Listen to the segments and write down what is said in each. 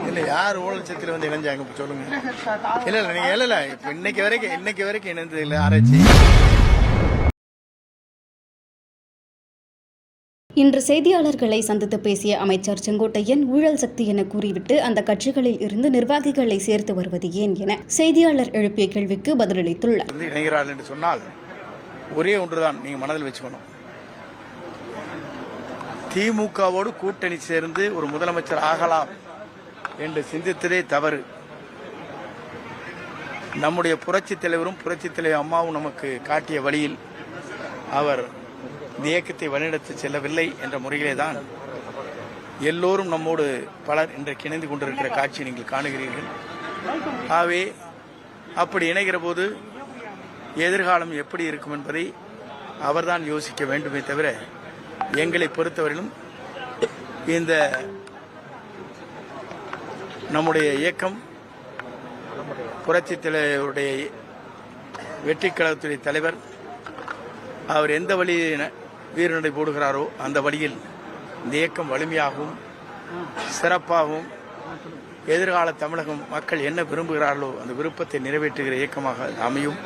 இல்ல யார் ஊழல் சத்தில் வந்து இணைஞ்சாங்க சொல்லுங்க. இல்ல இல்ல நீங்க இல்ல இப்ப இன்னைக்கு வரைக்கும் இணைந்தது இல்ல ஆராய்ச்சி. இன்று செய்தியாளர்களை சந்தித்து பேசிய அமைச்சர் செங்கோட்டையன் ஊழல் சக்தி என கூறிவிட்டு அந்த கட்சிகளில் இருந்து நிர்வாகிகளை சேர்த்து வருவது ஏன் என செய்தியாளர் எழுப்பிய கேள்விக்கு பதிலளித்துள்ளார். இணைகிறார்கள் என்று சொன்னால் ஒரே ஒன்றுதான் நீங்க மனதில் வச்சுக்கணும். திமுகவோடு கூட்டணி சேர்ந்து ஒரு முதலமைச்சர் ஆகலாம் என்று சிந்தித்ததே தவறு. நம்முடைய புரட்சித் தலைவரும் புரட்சித் தலைவர் அம்மாவும் நமக்கு காட்டிய வழியில் அவர் இந்த இயக்கத்தை வழிநடத்தி செல்லவில்லை என்ற முறையிலே தான் எல்லோரும் நம்மோடு பலர் இன்றைக்கு இணைந்து கொண்டிருக்கிற காட்சியை நீங்கள் காணுகிறீர்கள். ஆகவே அப்படி இணைகிற போது எதிர்காலம் எப்படி இருக்கும் என்பதை அவர்தான் யோசிக்க வேண்டுமே தவிர எங்களை பொறுத்தவரையிலும் இந்த நம்முடைய இயக்கம் புரட்சித் தலைவருடைய வெற்றி கழகத்துடைய தலைவர் அவர் எந்த வழியில் வீரநடை போடுகிறாரோ அந்த வழியில் இந்த இயக்கம் வலிமையாகவும் சிறப்பாகவும் எதிர்கால தமிழகம் மக்கள் என்ன விரும்புகிறார்களோ அந்த விருப்பத்தை நிறைவேற்றுகிற இயக்கமாக அமையும்.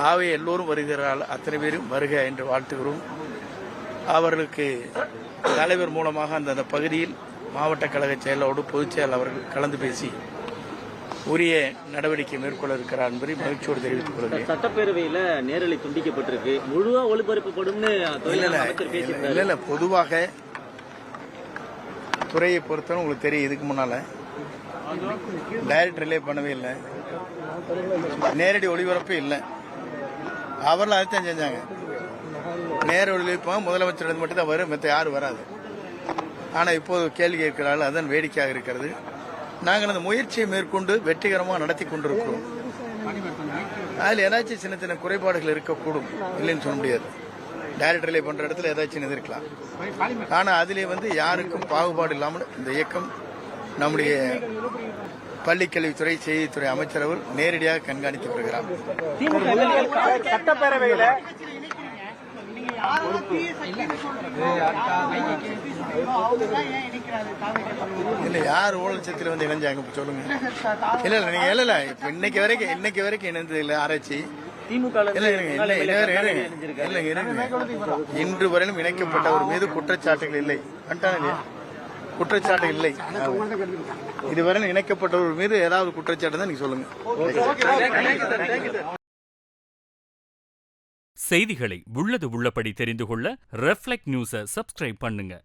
ஆகவே எல்லோரும் வருகிறார்கள், அத்தனை பேரும் வருக என்று வாழ்த்துகிறோம். அவர்களுக்கு தலைவர் மூலமாக அந்த பகுதியில் மாவட்ட கழக செயலரோடு பொதுச் செயலர் அவர்கள் கலந்து பேசி உரிய நடவடிக்கை மேற்கொள்ள இருக்கிறார் என்பதை மகிழ்ச்சியோடு தெரிவித்துக் கொள்கிறேன். சட்டப்பேரவையில் நேரலை துண்டிக்கப்பட்டிருக்கு, முழுவா ஒளிபரப்பப்படும். இல்ல பொதுவாக துறையை பொறுத்தவரை உங்களுக்கு தெரியும், இதுக்கு முன்னால டைரக்ட் ரிலே பண்ணவே இல்லை, நேரடி ஒளிபரப்பே இல்லை. அவர்கள் அதைத்தான் செஞ்சாங்க. நேர ஒளிபரப்பாக முதலமைச்சர் மட்டும் தான் வரும், மற்ற யாரும் வராது. ஆனால் இப்போது கேள்வி கேட்கிறார்கள், அதுதான் வேடிக்கையாக இருக்கிறது. நாங்கள் அந்த முயற்சியை மேற்கொண்டு வெற்றிகரமாக நடத்தி கொண்டிருக்கிறோம். அதில் ஏதாச்சும் சின்ன சின்ன குறைபாடுகள் இருக்கக்கூடும், இல்லைன்னு சொல்ல முடியாது. டைரக்ட் ரிலே பண்ற இடத்துல ஏதாச்சும் எதிர்க்கலாம். ஆனால் அதிலே யாருக்கும் பாகுபாடு இல்லாமல் இந்த இயக்கம் நம்முடைய பள்ளிக்கல்வித்துறை செய்தித்துறை அமைச்சர் அவர் நேரடியாக கண்காணித்து வருகிறார். சட்டப்பேரவையில் இல்ல யார் ஊழல் சத்தில் வந்து இணைஞ்சாங்க சொல்லுங்க. இல்ல இல்ல நீங்க இல்ல இப்ப இன்னைக்கு வரைக்கும் இணைந்தது இல்ல ஆராய்ச்சி. இன்று வரையிலும் இணைக்கப்பட்டவர் மீது குற்றச்சாட்டுகள் இல்லை, குற்றச்சாட்டு இல்லை. இதுவரையிலும் இணைக்கப்பட்டவர் மீது ஏதாவது குற்றச்சாட்டு தான் நீங்க சொல்லுங்க. செய்திகளை உள்ளது உள்ளபடி தெரிந்து கொள்ள ரெஃப்ளெக்ட் நியூஸை சப்ஸ்கிரைப் பண்ணுங்க.